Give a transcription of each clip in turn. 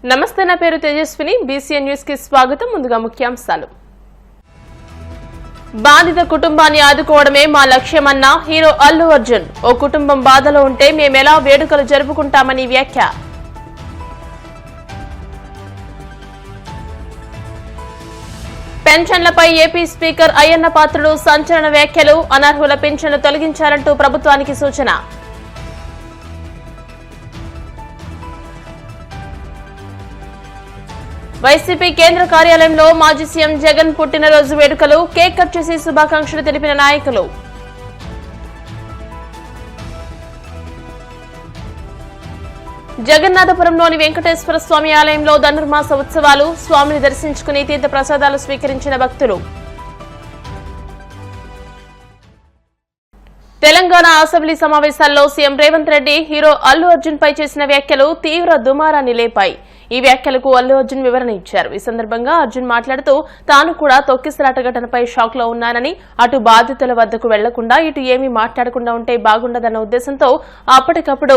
నమస్తే, నా పేరు తేజస్విని. బీసీఎన్ న్యూస్ కి స్వాగతం. ముందుగా ముఖ్యాంశాలు. బాధిత కుటుంబాన్ని ఆదుకోవడమే మా లక్ష్యమన్న హీరో అల్లు అర్జున్. ఓ కుటుంబం బాధలో ఉంటే మేమెలా వేడుకలు జరుపుకుంటామని వ్యాఖ్య. పెన్షన్లపై ఏపీ స్పీకర్ అయ్యన్న పాత్రుడు సంచలన వ్యాఖ్యలు. అనర్హుల పెన్షన్లు తొలగించాలంటూ ప్రభుత్వానికి సూచన. వైసీపీ కేంద్ర కార్యాలయంలో మాజీ సీఎం జగన్ పుట్టినరోజు వేడుకలు. కేక్ కట్ చేసి శుభాకాంక్షలు తెలిపిన నాయకులు. జగన్నాథపురంలోని వెంకటేశ్వర స్వామి ఆలయంలో ధనుర్మాస ఉత్సవాలు. స్వామిని దర్శించుకుని తీర్థ ప్రసాదాలు స్వీకరించిన భక్తులు. తెలంగాణ అసెంబ్లీ సమావేశాల్లో సీఎం రేవంత్ రెడ్డి హీరో అల్లు అర్జున్ పై చేసిన వ్యాఖ్యలు తీవ్ర దుమారాన్ని లేపాయి. ఈ వ్యాఖ్యలకు అల్లు అర్జున్ వివరణ ఇచ్చారు. ఈ సందర్భంగా అర్జున్ మాట్లాడుతూ తాను కూడా తొక్కిసలాట ఘటనపై షాక్ లో ఉన్నానని, అటు బాధితుల వద్దకు వెళ్లకుండా ఇటు ఏమీ మాట్లాడకుండా ఉంటే బాగుండదన్న ఉద్దేశంతో అప్పటికప్పుడు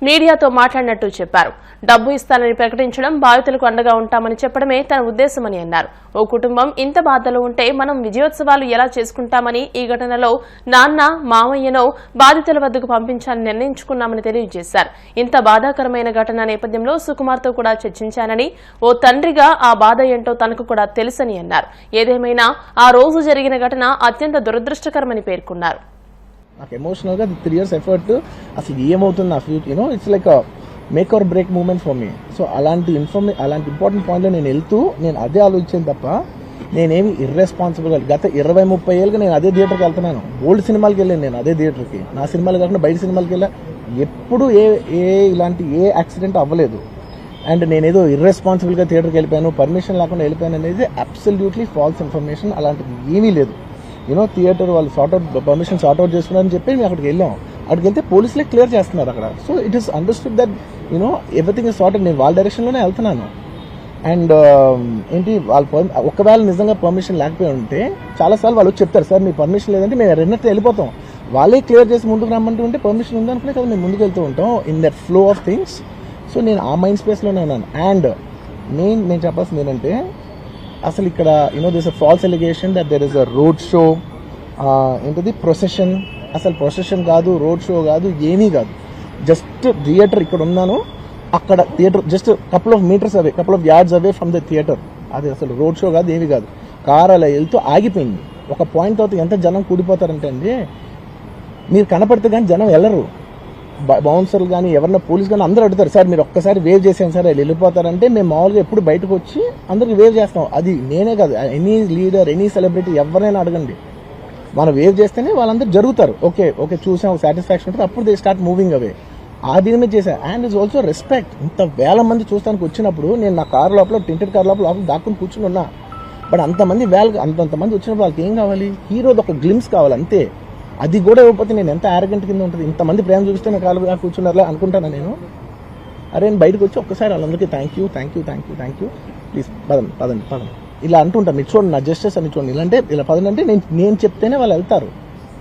మీడియాతో మాట్లాడినట్టు చెప్పారు. డబ్బు ఇస్తానని ప్రకటించడం, బాధితులకు అండగా ఉంటామని చెప్పడమే తన ఉద్దేశమని అన్నారు. ఓ కుటుంబం ఇంత బాధలో ఉంటే మనం విజయోత్సవాలు ఎలా చేసుకుంటామని, ఈ ఘటనలో నాన్న మామయ్యను బాధితుల వద్దకు పంపించాలని నిర్ణయించుకున్నామని తెలియజేశారు. ఇంత బాధాకరమైన ఘటన నేపథ్యంలో సుకుమార్తో కూడా చర్చించానని, ఓ తండ్రిగా ఆ బాధ ఏంటో తనకు కూడా తెలుసని అన్నారు. ఏదేమైనా ఆ రోజు జరిగిన ఘటన అత్యంత దురదృష్టకరమని పేర్కొన్నారు. నాకు ఎమోషనల్ గా 3 years ఎఫర్ట్ అసలు ఏమవుతుంది నా future, it's like make or break moment for me. So అలాంటి ఇంపార్టెంట్ పాయింట్ లో నేను వెళ్తూ నేను అదే ఆలోచించాను తప్ప నేనేమి ఇర్రెస్పాన్సిబుల్. గత 20-30 ఏళ్ళుగా నేను అదే థియేటర్కి వెళ్తున్నాను. ఓల్డ్ సినిమాలకి వెళ్ళాను నేను అదే థియేటర్కి. నా సినిమాలు కాకుండా బయట సినిమాలకి వెళ్ళా. ఎప్పుడు ఇలాంటి యాక్సిడెంట్ అవ్వలేదు. అండ్ నేనేదో ఇర్రెస్పాన్సిబుల్ గా థియేటర్కి వెళ్ళిపోయాను, పర్మిషన్ లేకుండా వెళ్ళిపోయాను అనేది అబ్సల్యూట్లీ ఫాల్స్ ఇన్ఫర్మేషన్. అలాంటిది ఏమీ లేదు. థియేటర్ వాళ్ళు పర్మిషన్ సార్ట్అవుట్ చేసుకున్నారని చెప్పి మేము అక్కడికి వెళ్ళాం. అక్కడికి వెళ్తే పోలీసులే క్లియర్ చేస్తున్నారు అక్కడ. So it is understood that everything is sorted. నేను వాళ్ళ డైరెక్షన్లోనే వెళ్తున్నాను. అండ్ ఒకవేళ నిజంగా పర్మిషన్ లేకపోయి ఉంటే చాలాసార్లు వాళ్ళు చెప్తారు, సార్ మీ పర్మిషన్ లేదంటే మేము రెండింటితో వెళ్ళిపోతాం. వాళ్ళే క్లియర్ చేసి ముందుకు రమ్మంటూ ఉంటే పర్మిషన్ ఉందనుకునే కదా మేము ముందుకు వెళ్తూ ఉంటాం in that flow of things. So నేను ఆ మైండ్ స్పేస్లోనే ఉన్నాను. అండ్ నేను చెప్పాల్సింది ఏంటంటే, అసలు ఇక్కడ this a false allegation that there is a road show, procession. అసలు ప్రొసెషన్ కాదు, రోడ్ షో కాదు, ఏమీ కాదు. జస్ట్ థియేటర్ ఇక్కడ ఉన్నాను, అక్కడ theatre just couple of metres away, couple of yards away from the theatre. అది అసలు రోడ్ షో కాదు, ఏమీ కాదు. కార్ అలా వెళ్తూ ఆగిపోయింది. ఒక పాయింట్ తర్వాత ఎంత జనం కూడిపోతారంటే అండి, మీరు కనపడితే కానీ జనం వెళ్ళరు. బౌన్సర్లు కానీ ఎవరన్నా పోలీస్ కానీ అందరూ అడుగుతారు, సార్ మీరు ఒక్కసారి వేవ్ చేసాను సార్ వెళ్ళిపోతారంటే మేము మామూలుగా ఎప్పుడు బయటకు వచ్చి అందరికి వేవ్ చేస్తాం. అది నేనే కాదు, ఎనీ లీడర్ ఎనీ సెలబ్రిటీ ఎవరైనా అడగండి, మనం వేవ్ చేస్తేనే వాళ్ళందరూ జరుగుతారు. ఓకే చూసాం, సాటిస్ఫాక్షన్ ఉంటుంది, అప్పుడు దే స్టార్ట్ మూవింగ్ అవే. ఆ దీని మీద చేశాను. And it's also respect. ఇంత వేల మంది చూస్తానికి వచ్చినప్పుడు నేను నా కార్ లోపల, టెంటెడ్ కార్ లోపల దాక్కుని కూర్చుని ఉన్నా. బట్ అంతమంది అంతమంది వచ్చినప్పుడు వాళ్ళకి ఏం కావాలి? హీరోది ఒక గ్లిమ్స్ కావాలి అంతే. అది కూడా ఇవ్వకపోతే నేను ఎంత యారగెంట్ కింద ఉంటుంది. ఇంతమంది ప్రేమ చూపిస్తే నా కాలు కూర్చున్నారా అనుకుంటాను నేను. అరే నేను బయటకు వచ్చి ఒక్కసారి వాళ్ళందరికీ థ్యాంక్ యూ ప్లీజ్ పదండి ఇలా అంటుంటాను. మీరు చూడండి, నా జస్టిస్ అని చూడండి. ఇలాంటే ఇలా పదండి నేను చెప్తేనే వాళ్ళు వెళ్తారు.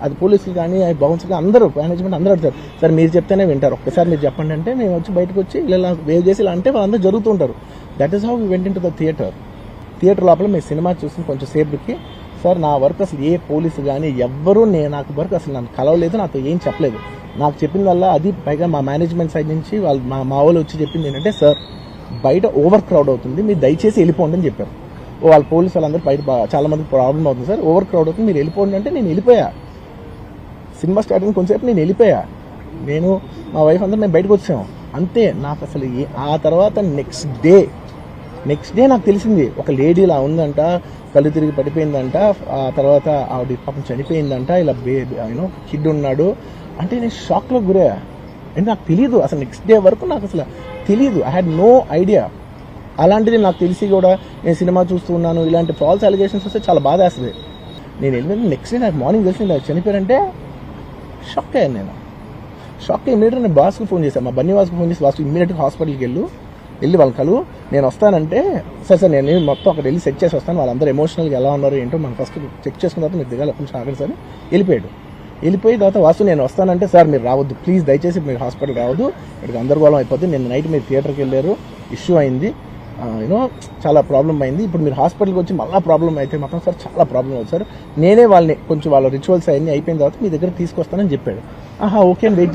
అది పోలీసులు కానీ బౌన్స్ కానీ అందరూ మేనేజ్మెంట్ అందరూ అడుగుతారు, సార్ మీరు చెప్తేనే వింటారు, ఒక్కసారి మీరు చెప్పండి అంటే మేము వచ్చి బయటకు వచ్చి ఇలా వేవ్ చేసి ఇలా అంటే వాళ్ళందరూ జరుగుతుంటారు. That is how we went in to the theatre లోపల మేము సినిమా చూసి కొంచెం సేపుకి, సార్ నా వర్క్ అసలు ఏ పోలీసు కానీ ఎవ్వరూ నాకు వర్క్ అసలు నన్ను కలవలేదు, నాతో ఏం చెప్పలేదు. నాకు చెప్పిందల్లా అది పైగా మా మేనేజ్మెంట్ సైడ్ నుంచి వాళ్ళు మా వాళ్ళు వచ్చి చెప్పింది ఏంటంటే, సార్ బయట ఓవర్ క్రౌడ్ అవుతుంది, మీరు దయచేసి వెళ్ళిపోండి అని చెప్పారు. వాళ్ళ పోలీసు వాళ్ళందరూ బయట చాలా మందికి ప్రాబ్లం అవుతుంది, సార్ ఓవర్ క్రౌడ్ అవుతుంది మీరు వెళ్ళిపోండి అంటే నేను వెళ్ళిపోయా. సినిమా స్టార్టింగ్ కొంచెంసేపు నేను వెళ్ళిపోయా. నేను మా వైఫ్ అందరూ మేము బయటకు వచ్చాము అంతే. నాకు అసలు ఆ తర్వాత నెక్స్ట్ డే నాకు తెలిసింది, ఒక లేడీ ఇలా ఉందంట, కళ్ళు తిరిగి పడిపోయిందంట, ఆ తర్వాత ఆవిడ పాపం చనిపోయిందంట, ఇలా కిడ్ ఉన్నాడు అంటే నేను షాక్లో గురయ్యా. అంటే నాకు తెలియదు అసలు, నెక్స్ట్ డే వరకు నాకు అసలు తెలియదు. I had no idea. అలాంటిది నాకు తెలిసి కూడా నేను సినిమా చూస్తూ ఉన్నాను, ఇలాంటి ఫాల్స్ అలిగేషన్స్ వస్తే చాలా బాధ వేస్తుంది. నేను వెళ్ళిన నెక్స్ట్ డే నాకు మార్నింగ్ తెలిసింది చనిపోయారంటే షాక్ అయ్యాను. నేను షాక్ అయ్యి ఇమీడియట్గా నేను బాస్కి ఫోన్ చేశాను, మా బన్నీ బాస్కి ఫోన్ చేసి, బాస్ ఇమీడియట్గా హాస్పిటల్కి వెళ్ళి వాళ్ళ కలు నేను వస్తానంటే, సార్ నేను మొత్తం అక్కడ వెళ్ళి చెక్ చేసి వస్తాను, వాళ్ళందరూ ఎమోషనల్గా ఎలా ఉన్నారు ఏంటో మనం ఫస్ట్ చెక్ చేసుకున్న తర్వాత మీరు దిగాలి కొంచెం ఆగండి సార్. వెళ్ళిపోయిన తర్వాత వాసు నేను వస్తానంటే, సార్ మీరు రావద్దు ప్లీజ్, దయచేసి మీరు హాస్పిటల్ రావద్దు, ఇక్కడ గందరగోళం అయిపోద్ది, నిన్న నైట్ మీరు థియేటర్కి వెళ్ళారు, ఇష్యూ అయింది, యూనో చాలా ప్రాబ్లం అయింది. ఇప్పుడు మీరు హాస్పిటల్కి వచ్చి మళ్ళీ ప్రాబ్లం అయితే మాత్రం సార్ చాలా ప్రాబ్లం అవుతుంది సార్. నేనే వాళ్ళని కొంచెం వాళ్ళ రిచువల్స్ అవన్నీ అయిపోయిన తర్వాత మీ దగ్గర తీసుకొస్తానని చెప్పాడు. ఓకే అని వెయిట్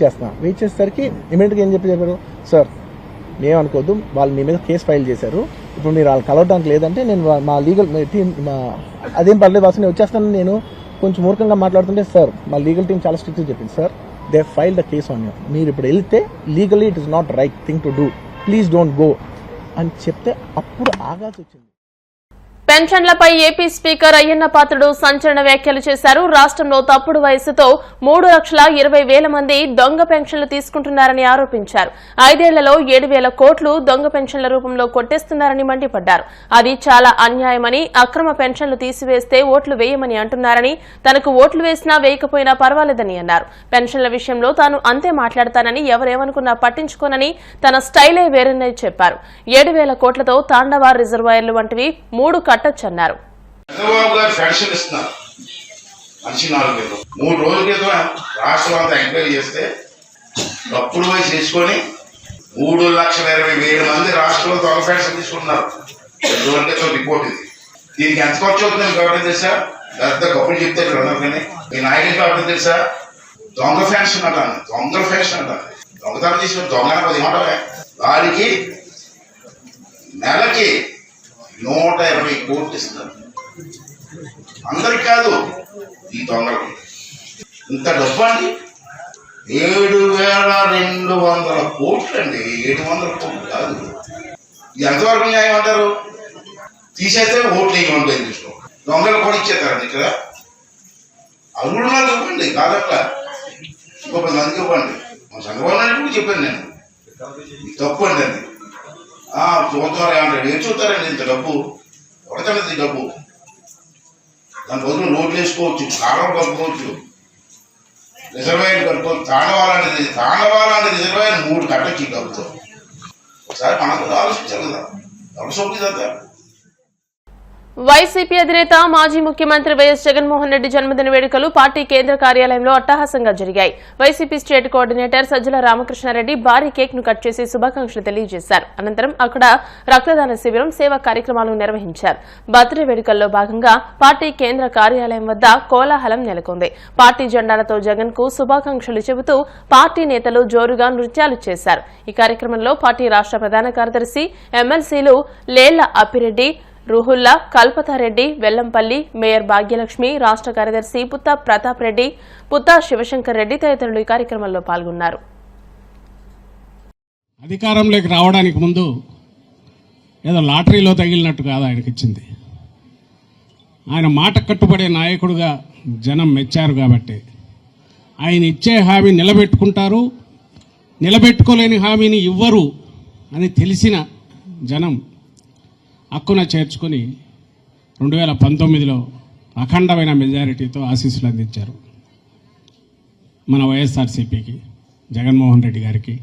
చేసేసరికి ఇమీడియట్గా ఏం చెప్పారు, సార్ ఏమనుకోవద్దు, వాళ్ళు మీ మీద కేసు ఫైల్ చేశారు, ఇప్పుడు మీరు వాళ్ళు కలవడానికి లేదంటే నేను మా లీగల్ టీం అదేం పర్లేదు వాసు నేను వచ్చేస్తాను. నేను కొంచెం మూర్ఖంగా మాట్లాడుతుంటే సార్ మా లీగల్ టీం చాలా స్ట్రిక్ట్గా చెప్పింది, sir they file the case on you, మీరు ఇప్పుడు వెళ్తే legally it is not right thing to do, please don't go అని చెప్తే అప్పుడు ఆగాల్సి వచ్చింది. పెన్షన్లపై ఏపీ స్పీకర్ అయ్యన్న పాత్రుడు సంచలన వ్యాఖ్యలు చేశారు. రాష్ట్రంలో తప్పుడు వయసుతో 3,20,000 మంది దొంగ పెన్షన్లు తీసుకుంటున్నారని ఆరోపించారు. 5 ఏళ్లలో 7,000 కోట్లు దొంగ పెన్షన్ల రూపంలో కొట్టేస్తున్నారని మండిపడ్డారు. అది చాలా అన్యాయమని, అక్రమ పెన్షన్లు తీసివేస్తే ఓట్లు వేయమని అంటున్నారని, తనకు ఓట్లు వేసినా వేయకపోయినా పర్వాలేదని అన్నారు. పెన్షన్ల విషయంలో తాను అంతే మాట్లాడతానని, ఎవరేమనుకున్నా పట్టించుకోనని, తన స్టైలే వేరని చెప్పారు. 7,000 కోట్లతో తాండవ రిజర్వాయర్లు వంటివి 3 కట్టొచ్చన్నారు. చంద్రబాబు గారు పెన్షన్ ఇస్తున్నారు మనిషి 4,000. 3 రోజుల క్రితం రాష్ట్రం అంతా ఎంక్వైరీ చేస్తే తప్పుడు వయసు తీసుకొని 3,20,000 మంది రాష్ట్రంలో దొంగ పెన్షన్ తీసుకుంటున్నారు. 2 రోజుల క్రితం రిపోర్ట్ ఇది. దీనికి ఎంత ఖర్చు అవుతుంది మీకు ఎవరైనా తెలుసా? పెద్ద కప్పులు చెప్తే ఇక్కడ ఉన్నారు కానీ మీ నాయకుడికి ఎవరైనా తెలుసా? దొంగ పెన్షన్ అంటాను, దొంగ పెన్షన్ అంటాను. దొంగతనం తీసుకుని దొంగ 10 మాట వారికి నెలకి 120 కోట్లు ఇస్తారు. అందరికి కాదు, ఈ దొంగలకి ఇంత డబ్బు అండి. 7,200 కోట్లు అండి. 700 కోట్లు కాదు. ఇది ఎంతవరకు న్యాయం అంటారు? తీసేస్తే ఓట్లు వేయమంటే చూసుకో, దొంగలు కూడా ఇచ్చేస్తారండి. ఇక్కడ అరుగుడు నాకు ఇవ్వండి, కాదట్లా ఇంకో 10 మందికి ఇవ్వండి. మా చంద్రబాబు నాయుడు కూడా చెప్పాను నేను, తప్పు అండి అది. చూద్దాం ఏమంటాడు, ఏం చూస్తారండి ఇంత డబ్బు ఎవరికన్నది డబ్బు? దాని బదులు నోట్లు వేసుకోవచ్చు, కాలం కలుపుకోవచ్చు, రిజర్వాయర్ కలుపుకోవచ్చు. తాండవాలాంటి రిజర్వాయర్ 3 కట్టొచ్చు ఈ డబ్బుతో. ఒకసారి మనం కూడా ఆలోచించాలి కదా, ఎవరు సోకిదంతా. వైసీపీ అధినేత మాజీ ముఖ్యమంత్రి వైఎస్ జగన్మోహన్ రెడ్డి జన్మదిన వేడుకలు పార్టీ కేంద్ర కార్యాలయంలో అట్టహాసంగా జరిగాయి. వైసీపీ స్టేట్ కోఆర్డినేటర్ సజ్జల రామకృష్ణారెడ్డి భారీ కేక్ ను కట్ చేసి శుభాకాంక్షలు తెలియజేశారు. అనంతరం అక్కడ రక్తదాన శిబిరం, సేవా కార్యక్రమాలు నిర్వహించారు. బర్త్డే వేడుకల్లో భాగంగా పార్టీ కేంద్ర కార్యాలయం వద్ద కోలాహలం నెలకొంది. పార్టీ జెండాలతో జగన్ కు శుభాకాంక్షలు చెబుతూ పార్టీ నేతలు జోరుగా నృత్యాలు చేశారు. ఈ కార్యక్రమంలో పార్టీ రాష్ట్ర ప్రధాన కార్యదర్శి ఎమ్మెల్సీలు లేళ్ల అప్పిరెడ్డి, రుహుల్లా, కల్పతారెడ్డి, వెల్లంపల్లి, మేయర్ భాగ్యలక్ష్మి, రాష్ట్ర కార్యదర్శి పుత్తా ప్రతాప్ రెడ్డి, పుత్తా శివశంకర్ రెడ్డి తదితరులు ఈ కార్యక్రమంలో పాల్గొన్నారు. అధికారంలోకి రావడానికి ముందు ఏదో లాటరీలో తగిలినట్టు కాదు ఆయనకి ఇచ్చింది. ఆయన మాట కట్టుబడే నాయకుడుగా జనం మెచ్చారు కాబట్టి ఆయన ఇచ్చే హామీ నిలబెట్టుకుంటారు, నిలబెట్టుకోలేని హామీని ఇవ్వరు అని తెలిసిన జనం హక్కున చేర్చుకుని 2019లో అఖండమైన మెజారిటీతో ఆశీస్సులు అందించారు మన వైఎస్ఆర్సీపీకి, జగన్మోహన్ రెడ్డి గారికి.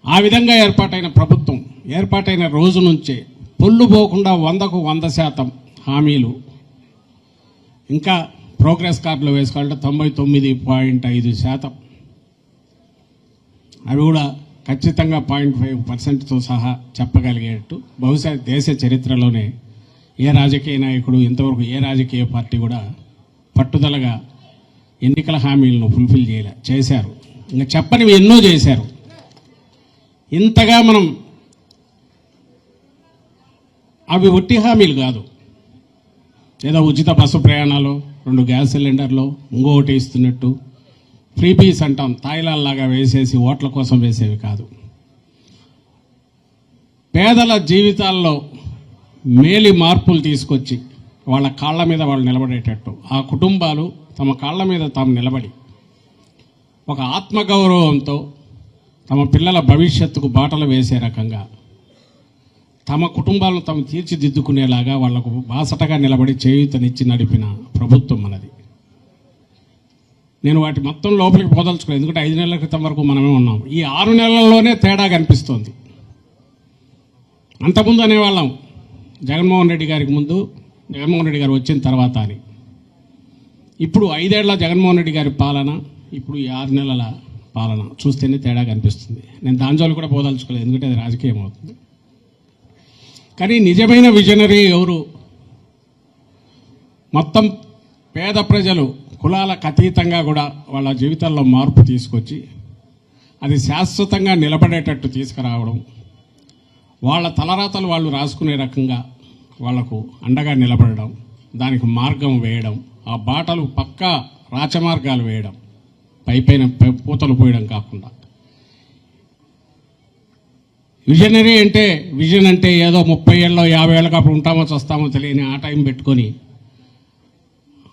ఆ విధంగా ఏర్పాటైన ప్రభుత్వం ఏర్పాటైన రోజు నుంచే పొల్లు పోకుండా 100కు 100% హామీలు, ఇంకా ప్రోగ్రెస్ కార్డులో వేసుకోవాలంటే 99.5%, అవి కూడా ఖచ్చితంగా 0.5%తో సహా చెప్పగలిగేట్టు బహుశా దేశ చరిత్రలోనే ఏ రాజకీయ నాయకుడు, ఇంతవరకు ఏ రాజకీయ పార్టీ కూడా పట్టుదలగా ఎన్నికల హామీలను ఫుల్ఫిల్ చేశారు. ఇంకా చెప్పనివి ఎన్నో చేశారు. ఇంతగా మనం అవి ఒట్టి హామీలు కాదు, ఏదో ఉచిత బస్సు ప్రయాణాలు, 2 గ్యాస్ సిలిండర్లు, ఇంకొకటి ఇస్తున్నట్టు ఫ్రీబీస్ అంటాం, తాయిలాల్లాగా వేసేసి ఓట్ల కోసం వేసేవి కాదు. పేదల జీవితాల్లో మేలి మార్పులు తీసుకొచ్చి వాళ్ళ కాళ్ళ మీద వాళ్ళు నిలబడేటట్టు, ఆ కుటుంబాలు తమ కాళ్ళ మీద తాము నిలబడి ఒక ఆత్మగౌరవంతో తమ పిల్లల భవిష్యత్తుకు బాటలు వేసే రకంగా తమ కుటుంబాలను తాము తీర్చిదిద్దుకునేలాగా వాళ్లకు బాసటగా నిలబడి చేయూతనిచ్చి నడిపిన ప్రభుత్వం మనది. నేను వాటి మొత్తం లోపలికి పోదలుచుకోలేదు, ఎందుకంటే 5 నెలల క్రితం వరకు మనమే ఉన్నాం. ఈ 6 నెలల్లోనే తేడా కనిపిస్తోంది. అంతకుముందు అనేవాళ్ళం జగన్మోహన్ రెడ్డి గారికి ముందు, జగన్మోహన్ రెడ్డి గారు వచ్చిన తర్వాత అని. ఇప్పుడు 5 ఏళ్ల జగన్మోహన్ రెడ్డి గారి పాలన, ఇప్పుడు ఈ 6 నెలల పాలన చూస్తేనే తేడా కనిపిస్తుంది. నేను దాని జోలు కూడా పోదలుచుకోలేదు, ఎందుకంటే అది రాజకీయం అవుతుంది. కానీ నిజమైన విజనరీ ఎవరు? మొత్తం పేద ప్రజలు కులాలకు అతీతంగా కూడా వాళ్ళ జీవితాల్లో మార్పు తీసుకొచ్చి అది శాశ్వతంగా నిలబడేటట్టు తీసుకురావడం, వాళ్ళ తలరాతలు వాళ్ళు రాసుకునే రకంగా వాళ్లకు అండగా నిలబడడం, దానికి మార్గం వేయడం, ఆ బాటలు పక్కా రాచమార్గాలు వేయడం, పైపైన పూతలు పోయడం కాకుండా. విజనరీ అంటే విజన్ అంటే ఏదో 30 ఏళ్ళలో 50 ఏళ్ళకి అప్పుడు ఉంటామో చస్తామో తెలియని ఆ టైం పెట్టుకొని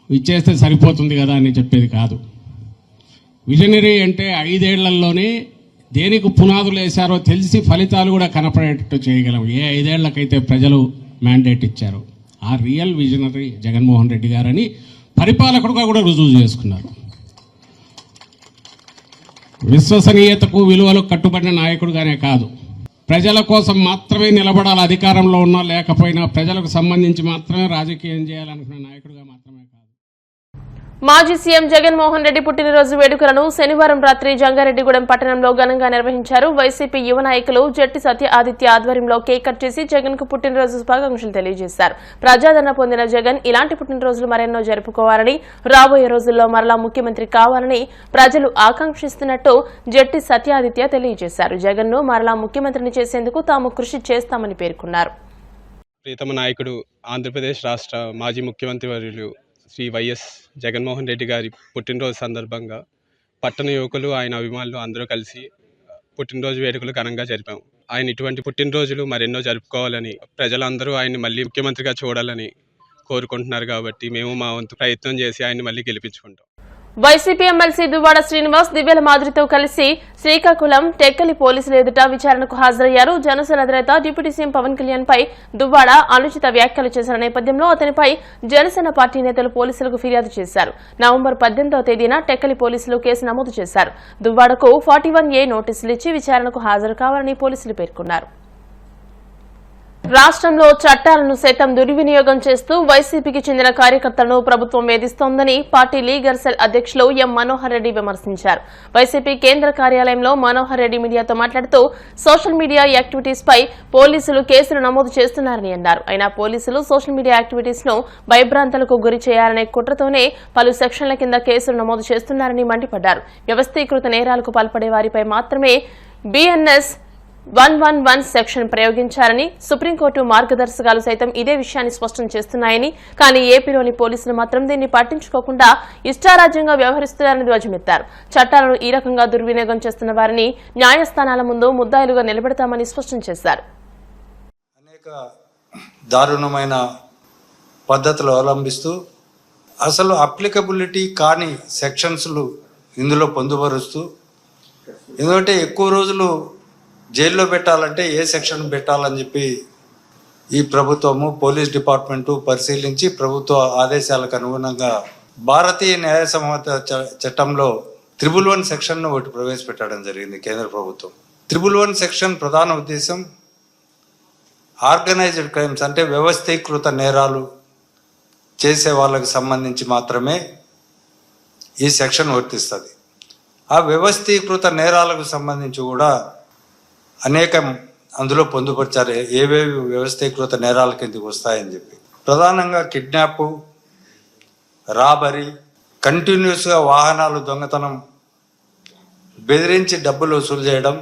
ఇచ్చేస్తే సరిపోతుంది కదా అని చెప్పేది కాదు. విజనరీ అంటే 5 ఏళ్లలోనే దేనికి పునాదులు వేశారో తెలిసి ఫలితాలు కూడా కనపడేటట్టు చేయగలం. ఏ 5 ఏళ్లకైతే ప్రజలు మ్యాండేట్ ఇచ్చారు ఆ రియల్ విజనరీ జగన్మోహన్ రెడ్డి గారని పరిపాలకుడుగా కూడా రుజువు చేసుకున్నారు. విశ్వసనీయతకు విలువలకు కట్టుబడిన నాయకుడుగానే కాదు, ప్రజల కోసం మాత్రమే నిలబడాలి, అధికారంలో ఉన్నా లేకపోయినా ప్రజలకు సంబంధించి మాత్రమే రాజకీయం చేయాలనుకున్న నాయకుడుగా మాత్రమే కాదు. మాజీ సీఎం జగన్మోహన్ రెడ్డి పుట్టినరోజు వేడుకలను శనివారం రాత్రి జంగారెడ్డిగూడెం పట్టణంలో ఘనంగా నిర్వహించారు. వైసీపీ యువ నాయకులు జట్టి సత్య ఆదిత్య ఆధ్వర్యంలో కేక్ కట్ చేసి జగన్ కు పుట్టినరోజు శుభాకాంక్షలు తెలియజేశారు. ప్రజాదరణ పొందిన జగన్ ఇలాంటి పుట్టినరోజులు మరెన్నో జరుపుకోవాలని, రాబోయే రోజుల్లో మరలా ముఖ్యమంత్రి కావాలని ప్రజలు ఆకాంక్షిస్తున్నట్టు జట్టి సత్య ఆదిత్య తెలియజేశారు. జగన్ ను మరలా ముఖ్యమంత్రిని చేసేందుకు తాము కృషి చేస్తామని పేర్కొన్నారు. ప్రీతమ నాయకుడు ఆంధ్రప్రదేశ్ రాష్ట్ర మాజీ ముఖ్యమంత్రి వర్యులు శ్రీ వైఎస్ జగన్మోహన్ రెడ్డి గారి పుట్టినరోజు సందర్భంగా పట్టణ యువకులు, ఆయన అభిమానులు అందరూ కలిసి పుట్టినరోజు వేడుకలు ఘనంగా జరిపాము. ఆయన ఇటువంటి పుట్టినరోజులు మరెన్నో జరుపుకోవాలని, ప్రజలందరూ ఆయన్ని మళ్ళీ ముఖ్యమంత్రిగా చూడాలని కోరుకుంటున్నారు. కాబట్టి మేము మా వంతు ప్రయత్నం చేసి ఆయన్ని మళ్ళీ గెలిపించుకుంటాం. వైసీపీ ఎమ్మెల్సీ దువ్వాడ శ్రీనివాస్ దివ్యల మాధురితో కలిసి శ్రీకాకుళం టెక్కలి పోలీసుల ఎదుట విచారణకు హాజరయ్యారు. జనసేన అధినేత డిప్యూటీ సీఎం పవన్ కళ్యాణ్ పై దువ్వాడ అనుచిత వ్యాఖ్యలు చేసిన నేపథ్యంలో అతనిపై జనసేన పార్టీ నేతలు పోలీసులకు ఫిర్యాదు చేశారు. నవంబర్ 18వ తేదీన టెక్కలి పోలీసులు కేసు నమోదు చేశారు. దువ్వాడకు 41A నోటీసులు ఇచ్చి విచారణకు హాజరు కావాలని పోలీసులు పేర్కొన్నారు. రాష్ట్రంలో చట్టాలను సైతం దుర్వినియోగం చేస్తూ వైసీపీకి చెందిన కార్యకర్తలను ప్రభుత్వం వేధిస్తోందని పార్టీ లీగల్ సెల్ అధ్యక్షులు ఎం మనోహర్ రెడ్డి విమర్శించారు. వైసీపీ కేంద్ర కార్యాలయంలో మనోహర్ రెడ్డి మీడియాతో మాట్లాడుతూ సోషల్ మీడియా యాక్టివిటీస్ పై పోలీసులు కేసులు నమోదు చేస్తున్నారని అన్నారు. అయినా పోలీసులు సోషల్ మీడియా యాక్టివిటీస్ ను భయభ్రాంతులకు గురి చేయాలనే కుట్రతోనే పలు సెక్షన్ల కింద కేసులు నమోదు చేస్తున్నారని మండిపడ్డారు. వ్యవస్థీకృత నేరాలకు పాల్పడే వారిపై మాత్రమే BNS 111 సెక్షన్ ప్రయోగించారని, సుప్రీంకోర్టు మార్గదర్శకాలు సైతం ఇదే విషయాన్ని స్పష్టం చేస్తున్నాయని, కానీ ఏపీలోని పోలీసులు మాత్రం దీన్ని పట్టించుకోకుండా ఇష్టారాజ్యంగా వ్యవహరిస్తున్నారని ధ్వజమెత్తారు. చట్టాలను ఈ రకంగా దుర్వినియోగం చేస్తున్న వారిని న్యాయస్థానాల ముందు ముద్దాయిలుగా నిలబెడతామని స్పష్టం చేశారు. అనేక దారుణమైన పద్ధతులు అవలంబిస్తూ అసలు అప్లికబిలిటీ కాని సెక్షన్స్లు ఇందులో పొందుపరుస్తూ, ఎందుకంటే ఎక్కువ రోజులు జైల్లో పెట్టాలంటే ఏ సెక్షన్ పెట్టాలని చెప్పి ఈ ప్రభుత్వము, పోలీస్ డిపార్ట్మెంటు పరిశీలించి ప్రభుత్వ ఆదేశాలకు అనుగుణంగా భారతీయ న్యాయ సంహిత చట్టంలో 111 సెక్షన్ను ఒకటి ప్రవేశపెట్టడం జరిగింది కేంద్ర ప్రభుత్వం. 111 సెక్షన్ ప్రధాన ఉద్దేశం ఆర్గనైజ్డ్ క్రైమ్స్ అంటే వ్యవస్థీకృత నేరాలు చేసే వాళ్ళకి సంబంధించి మాత్రమే ఈ సెక్షన్ వర్తిస్తుంది. ఆ వ్యవస్థీకృత నేరాలకు సంబంధించి కూడా అనేకం అందులో పొందుపరిచారు, ఏవేవి వ్యవస్థీకృత నేరాల కిందకి వస్తాయని చెప్పి. ప్రధానంగా కిడ్నాప్, రాబరీ, కంటిన్యూస్గా వాహనాలు దొంగతనం, బెదిరించి డబ్బులు వసూలు చేయడం,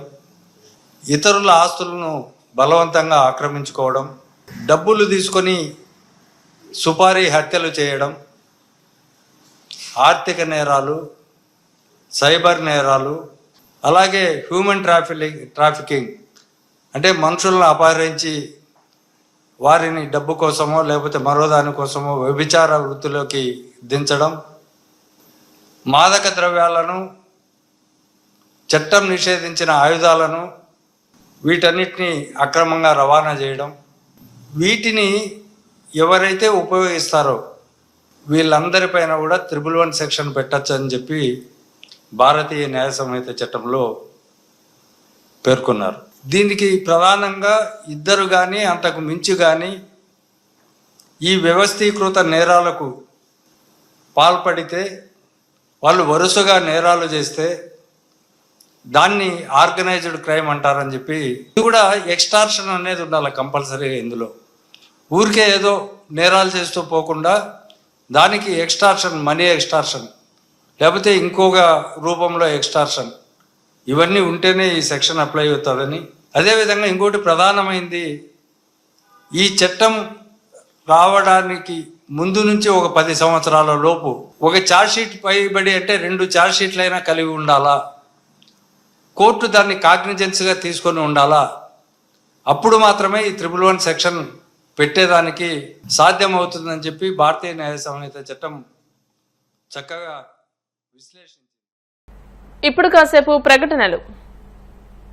ఇతరుల ఆస్తులను బలవంతంగా ఆక్రమించుకోవడం, డబ్బులు తీసుకొని సుపారీ హత్యలు చేయడం, ఆర్థిక నేరాలు, సైబర్ నేరాలు, అలాగే హ్యూమన్ ట్రాఫికింగ్ అంటే మనుషులను అపహరించి వారిని డబ్బు కోసమో లేకపోతే మరో దానికోసమో వ్యభిచార వృత్తిలోకి దించడం, మాదక ద్రవ్యాలను, చట్టం నిషేధించిన ఆయుధాలను వీటన్నిటిని అక్రమంగా రవాణా చేయడం, వీటిని ఎవరైతే ఉపయోగిస్తారో వీళ్ళందరిపైన కూడా 111 సెక్షన్ పెట్టచ్చు అని చెప్పి భారతీయ న్యాయ సంహిత చట్టంలో పేర్కొన్నారు. దీనికి ప్రధానంగా ఇద్దరు కానీ అంతకు మించి కానీ ఈ వ్యవస్థీకృత నేరాలకు పాల్పడితే, వాళ్ళు వరుసగా నేరాలు చేస్తే దాన్ని ఆర్గనైజ్డ్ క్రైమ్ అంటారని చెప్పి, ఇది కూడా ఎక్స్టార్షన్ అనేది ఉండాలి కంపల్సరీగా ఇందులో. ఊరికే ఏదో నేరాలు చేస్తూ పోకుండా దానికి ఎక్స్టార్షన్, మనీ ఎక్స్టార్షన్, లేకపోతే ఇంకొక రూపంలో ఎక్స్టార్షన్, ఇవన్నీ ఉంటేనే ఈ సెక్షన్ అప్లై అవుతుందని. అదేవిధంగా ఇంకోటి ప్రధానమైంది, ఈ చట్టం రావడానికి ముందు నుంచి ఒక 10 సంవత్సరాల లోపు ఒక ఛార్జ్షీట్ పైబడి అంటే 2 ఛార్జ్షీట్లైనా కలిగి ఉండాలా, కోర్టు దాన్ని కాగ్నిజెన్స్గా తీసుకొని ఉండాలా, అప్పుడు మాత్రమే ఈ 111 సెక్షన్ పెట్టేదానికి సాధ్యమవుతుందని చెప్పి భారతీయ న్యాయ సంహిత చట్టం చక్కగా విశ్లేషించింది. ఇప్పుడు కాసేపు ప్రకటనలు.